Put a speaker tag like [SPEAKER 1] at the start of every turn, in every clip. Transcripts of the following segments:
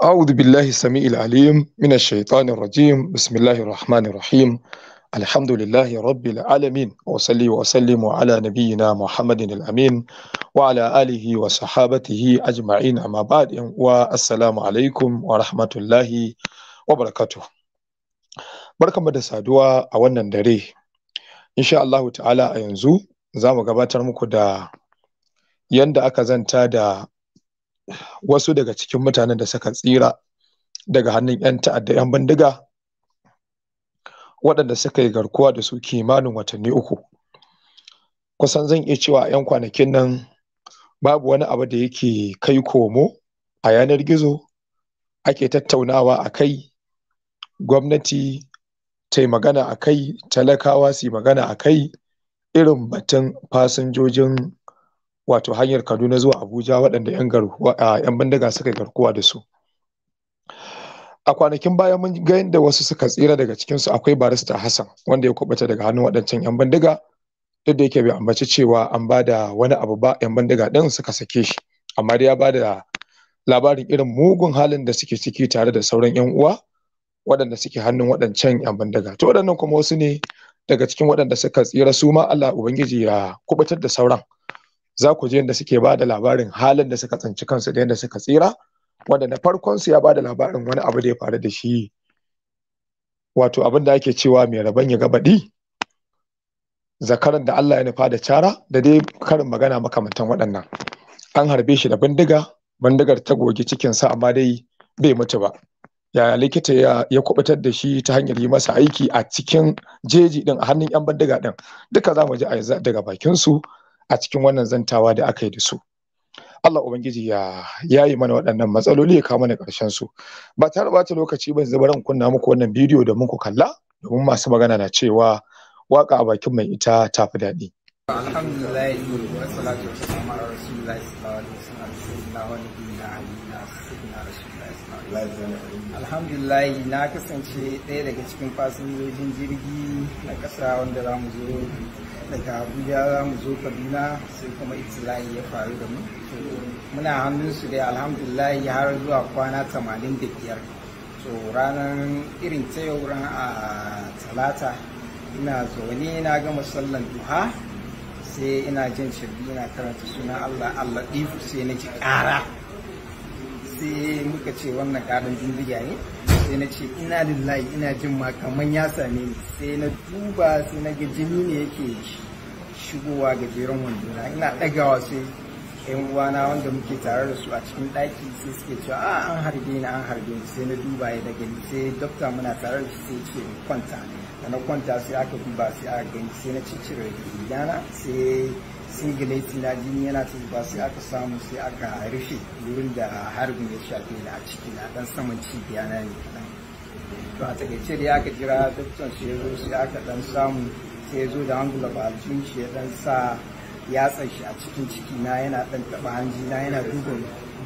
[SPEAKER 1] أعوذ بالله السميع العليم من الشيطان الرجيم بسم الله الرحمن الرحيم الحمد لله رب العالمين وصلي وسلم على نبينا محمد الأمين وعلى آله وصحابته أجمعين أما بعد والسلام عليكم ورحمة الله وبركاته. Barkanmu da saduwa a wannan dare. Insha Allahu ta'ala a yanzu za mu gabatar muku da yanda aka zanta da wasu daga cikin mutanen da suka tsira daga hannun 'yan ta'adda 'yan bindiga waɗanda suka yi garkuwa da su kimanin watanni uku. Kusan zan iya cewa a 'yan kwanakin nan babu wani abu da yake kai komo a yanar gizo ake tattaunawa a kai, gwamnati ta yi magana a kai, talakawa su yi magana a kai, irin batun fasinjojin wato hanyar Kaduna zuwa Abuja waɗanda 'yan bindiga suka yi garkuwa da su. A kwanakin baya mun ga yadda wasu suka tsira daga cikinsu. Akwai barista Hassan wanda ya kubuta daga hannun waɗancan 'yan bindiga, duk da yake bai ambaci cewa an ba da wani abu ba, 'yan bindiga ɗin suka sake shi, amma dai ya ba da labarin irin mugun halin da suke ciki tare da sauran 'yan uwa waɗanda suke hannun waɗancan 'yan bindiga. To waɗannan kuma wasu ne daga cikin waɗanda suka tsira, su ma Allah Ubangiji ya kubutar da sauran. Za ku je yadda suke ba da labarin halin da suka tsinci kansu da yadda suka tsira, wanda na farkon su ya ba da labarin wani abu da ya faru da shi, wato abin da ake cewa mai rabon ya ga baɗi, zakaran da Allah ya nufa da cara, da dai karin magana makamantan waɗannan. An harbe shi da bindiga, bindigar ta gogi cikinsa amma dai bai mutu ba. Yaya likita ya kubutar da shi ta hanyar yi masa aiki a cikin jeji din a hannun 'yan bindiga din, duka za mu ji daga bakin su a cikin wannan zantawa da aka yi da su. Allah Ubangiji ya yi mana waɗannan matsaloli, ya kawo mana ƙarshen su. Ba tare ɓata lokaci ba, yanzu bari in kunna muku wannan bidiyo da muku kalla, domin masu magana na cewa waka a bakin mai ita ta fi daɗi.
[SPEAKER 2] Alhamdulillah wa salatu wa salam ala rasulillah sallallahu alaihi wasallam. Alhamdulillah na kasance ɗaya daga cikin fasinjojin jirgi na ƙasa wanda za mu zo daga Abuja za mu zo Kaduna, sai kuma itila'i ya faru da mu. Muna hannunsu dai alhamdulillah har zuwa kwana 85. So ranar irin ta yau ran a Talata ina zaune na gama sallan duha, sai ina jin shirbi ina karanta sunan Allah ɗifu, sai na ji ƙara, sai muka ce wannan ƙarin bindiga ne, sai na ce ina lillahi, ina jin ma kaman ya same ni, sai na duba sai na ga jini ne yake shigowa gajeren wandona. Ina ɗagawa sai 'yan uwana wanda muke tare da su a cikin ɗaki sai suke cewa an harbe ni, an harbe ni. Sai na duba ya daga ni, sai dokta muna tare da shi sai ce kwanta, da na kwanta sai aka duba sai aka gani, sai na ciccire rigana, sai singileti na jini yana ta zuba, sai aka samu sai aka rufe wurin da harbin ya shafe ni a ciki na dan saman cibiya na ne kaɗan. To a takaice da aka jira doktan shi ya zo, sai aka dan samu, sai ya zo da hangula ba aljihun shi ya dan sa yatsan shi a cikin ciki na, yana dan taɓa hanji na, yana duba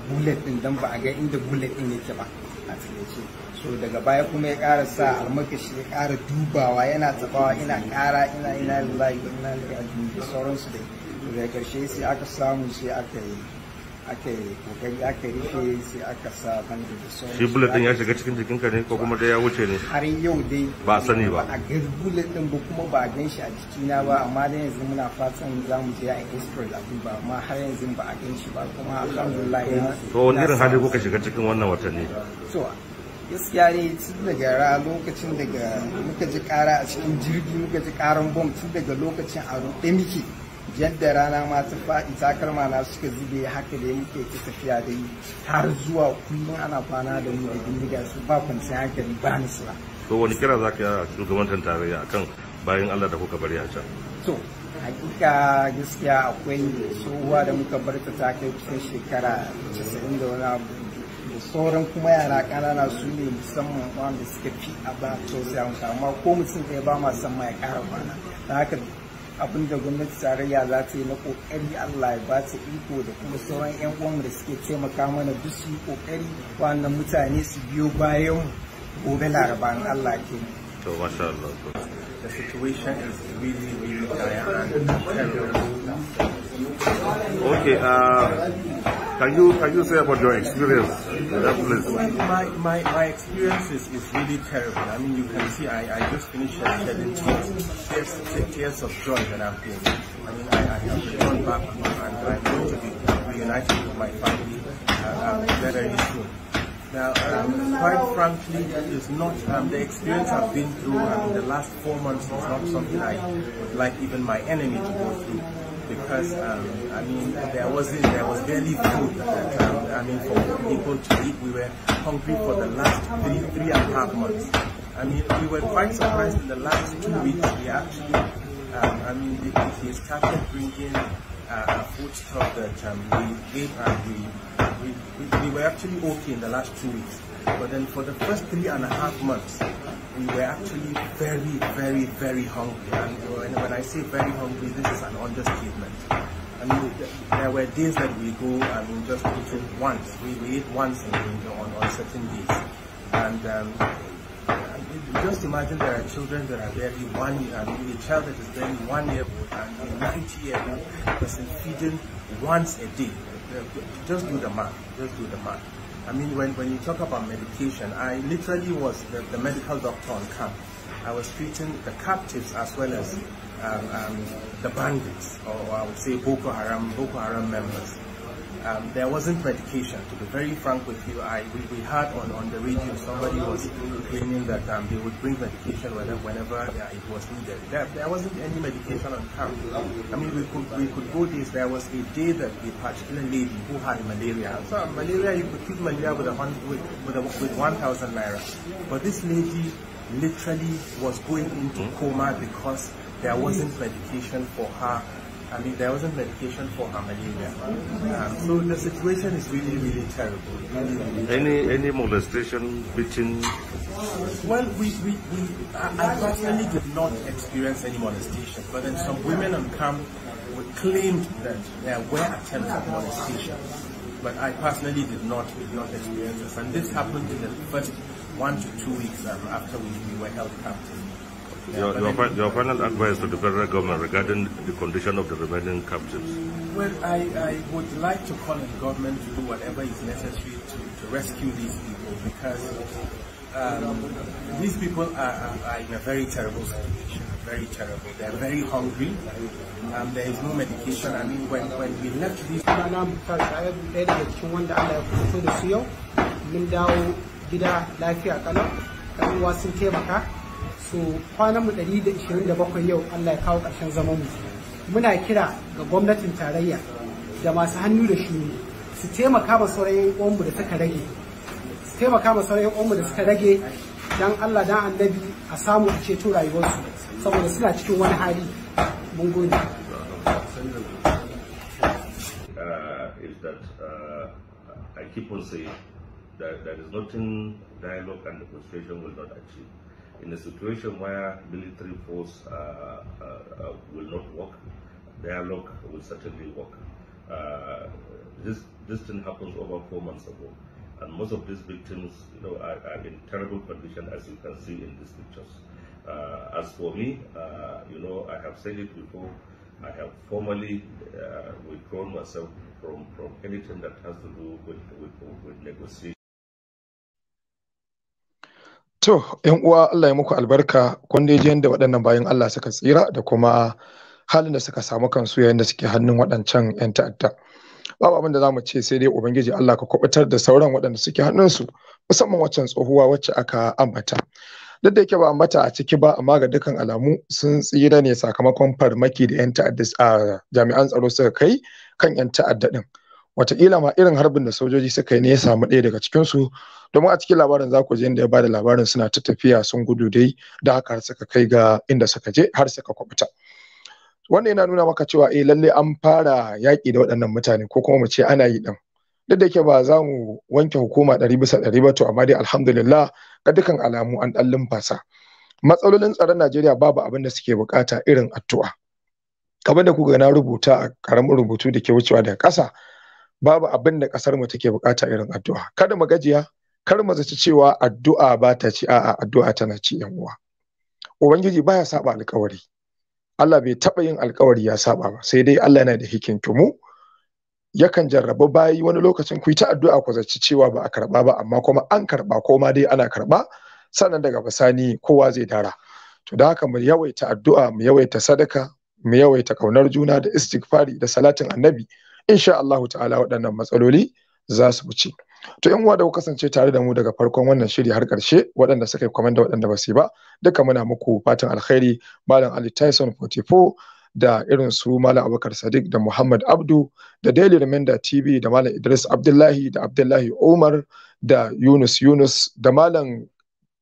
[SPEAKER 2] bullet din dan ba a ga inda bullet din yake ba a takaice. So daga baya kuma ya ƙara sa almakashi ya ƙara dubawa, yana tabawa, ina ƙara ina lillahi wa inna ilaihi raji'un da sauransu dai. Daga ƙarshe sai aka samu, sai aka yi kokari aka rufe, sai aka sa banda da sauransu.
[SPEAKER 3] Shi bullet din ya shiga cikin jikinka ne ko kuma dai ya wuce ne?
[SPEAKER 2] Har yau dai
[SPEAKER 3] ba sani ba.
[SPEAKER 2] A ga bullet din ba, kuma ba a gan shi a jikina ba, amma dai yanzu muna fatan za mu je a x-ray a duba, amma har yanzu ba a gan shi ba, kuma alhamdulillah.
[SPEAKER 3] To wani irin hali kuka shiga cikin wannan watanni?
[SPEAKER 2] To gaskiya ne tun daga lokacin daga muka ji kara a cikin jirgi, muka ji karan bom, tun daga lokacin a ruɗe muke, yadda rana ma ta faɗi, takalma na suka zube, haka da muke ta tafiya da yi har zuwa kullum ana kwana da mu da bindiga, su ba kwanciyar hankali ba ni sila.
[SPEAKER 3] To wani kira za ka yi a shugabantar tarayya akan bayan Allah da kuka bari a can?
[SPEAKER 2] To hakika gaskiya akwai tsohuwa da muka bar ta kai kusan shekara 90 da wani abu, da sauran kuma yara ƙanana su ne musamman wanda suka fi a ba tausaya musu, amma ko mutum ɗaya ba ma san ma ya ƙara kwana. Da haka abin da gwamnati tarayya za ta yi na ƙoƙari, Allah ya ba ta iko, da kuma sauran 'yan uwanmu da suke taimaka mana duk su yi ƙoƙari, wannan mutane su biyo bayan gobe Laraba in Allah ke.
[SPEAKER 3] To masha Allah.
[SPEAKER 4] The situation is really dire and terrible.
[SPEAKER 3] Okay, Can you say about your experience?
[SPEAKER 4] My experience is really terrible. I mean, you can see I just finished shedding tears of joy that I've been. I mean, I have returned back and I'm going to be reunited with my family very soon. Now, quite frankly, it's not the experience I've been through in the last 4 months is not something I would like even my enemy to go through. Because I mean, there was barely food that I mean for people to eat. We were hungry for the last three and a half months. I mean, we were quite surprised in the last 2 weeks. We actually, I mean, they started bringing food stuff that we ate, and we were actually okay in the last 2 weeks. But then for the first 3.5 months, we were actually very hungry. And when I say very hungry, this is an understatement. I mean, there were days that we go, I mean, just eating once. We ate once on certain days. And just imagine there are children that are barely 1 year, I mean, a child that is barely 1 year old and a 90-year-old person feeding once a day. Just do the math. Just do the math. I mean, when you talk about medication, I literally was the medical doctor on camp. I was treating the captives as well as the bandits, or I would say Boko Haram members. There wasn't medication. To be very frank with you, we heard on the radio somebody was claiming that they would bring medication whenever it was needed. There wasn't any medication on camp. I mean, we could go days. There was a day that a particular lady who had malaria. So malaria, you could treat malaria with 1,000 naira. But this lady literally was going into coma because there wasn't medication for her. I mean, there wasn't medication for her malaria. So the situation is really terrible.
[SPEAKER 3] Any molestation, beating?
[SPEAKER 4] Well, I personally did not experience any molestation, but then some women on camp claimed that there were attempts at molestation. But I personally did not experience this, and this happened in the first 1 to 2 weeks after we were held captive.
[SPEAKER 3] Your final advice to the federal government regarding the condition of the remaining captives?
[SPEAKER 4] Well, I would like to call on the government to do whatever is necessary to rescue these people, because these people are in a very terrible situation, very terrible. They're very hungry. There is no medication. I mean, when we left these
[SPEAKER 2] so kwanan mu 127 yau Allah ya kawo ƙarshen zaman mu. Muna kira ga gwamnatin tarayya da masu hannu da shuni su taimaka ma sauran uwanmu da suka rage. Su taimaka ma sauran uwanmu da suka rage dan Allah dan Annabi a samu a ceto rayuwarsu saboda suna cikin wani hali. Mun gode.
[SPEAKER 3] Is that I keep on saying that there is nothing dialogue and negotiation will not achieve. In a situation where military force will not work, dialogue will certainly work. This thing happens over 4 months ago, and most of these victims, are in terrible condition, as you can see in these pictures. As for me, I have said it before. I have formally withdrawn myself from anything that has to do with negotiation.
[SPEAKER 1] To, ‘yan uwa Allah ya muku albarka, kun dai ji yadda waɗannan bayan Allah suka tsira da kuma halin da suka samu kansu yayin da suke hannun waɗancan ‘yan ta'adda. Babu abin da za mu ce sai dai Ubangiji Allah ka kubutar da sauran waɗanda suke hannunsu, musamman waccan tsohuwa wacce aka ambata. Duk da yake ba ambata a ciki ba, amma ga dukkan alamu sun tsira ne sakamakon farmaki da ‘yan ta'adda a jami'an tsaro suka kai kan ‘yan ta'adda ɗin. Wataƙila ma irin harbin da sojoji suka yi ne ya samu ɗaya daga cikinsu, domin a cikin labarin za ku ji inda ya bada labarin suna ta tafiya sun gudu dai, da haka har suka kai ga inda suka je har suka kwabuta. Wannan yana nuna maka cewa lalle an fara yaƙi da waɗannan mutane, ko kuma mu ce ana yi ɗin. Duk da yake ba za mu wanke hukuma 100% ba, to amma dai alhamdulillah ga dukkan alamu an ɗan lumfasa. Matsalolin tsaron Najeriya babu abin da suke bukata irin addu'a. Abin da kuka na rubuta a ƙaramin rubutu da ke wucewa daga ƙasa, babu abin da ƙasar mu take bukata irin addu'a. Kada mu gajiya, kar mu zaci cewa addu'a ba ta ci, a'a addu'a tana ci yan uwa. Ubangiji baya saba alƙawari. Allah bai taɓa yin alƙawari ya saba ba, sai dai Allah yana da hikinkimu yakan jarrabu bayi wani lokacin ku yi ta addu'a ku zaci cewa ba a karba ba, amma kuma an karba, ko ma dai ana karba, sannan daga bisani kowa zai dara. To da haka mu yawaita addu'a, mu yawaita sadaka, mu yawaita kaunar juna da istighfari da salatin annabi, insha Allahu ta'ala waɗannan matsaloli za su wuce. To yan uwa da ku kasance tare da mu daga farkon wannan shiri har ƙarshe, waɗanda suka yi comment da waɗanda ba su yi ba, duka muna muku fatan alkhairi. Malam Ali Tyson 44 da irin su Malam Abubakar Sadiq da Muhammad Abdu da Daily Remainder TV da Malam Idris Abdullahi da Abdullahi Umar da Yunus da Malam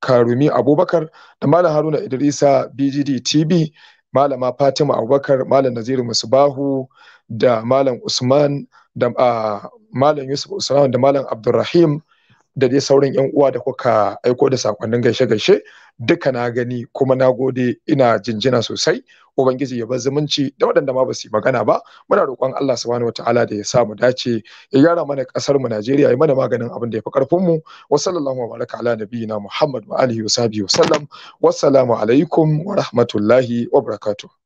[SPEAKER 1] Karumi Abubakar da Malam Haruna Idrisa BGD TV, Malama Fatima Abubakar, Malam Naziru Musbahu da Malam Usman da Malam Yusuf Usman da Malam Abdulrahim da dai sauran yan uwa da kuka aiko da sakonnin gaishe-gaishe, duka na gani kuma na gode, ina jinjina sosai. Ubangiji ya bar zumunci da waɗanda ma ba su yi magana ba. Muna roƙon Allah subhanahu wataala da ya sa mu dace, ya gyara mana ƙasar mu Najeriya, ya mana maganin abin da ya fi ƙarfin mu. Wa sallallahu wa baraka ala nabiyina Muhammad wa alihi wa sahbihi wa sallam. Wassalamu alaikum wa rahmatullahi wa barakatuh.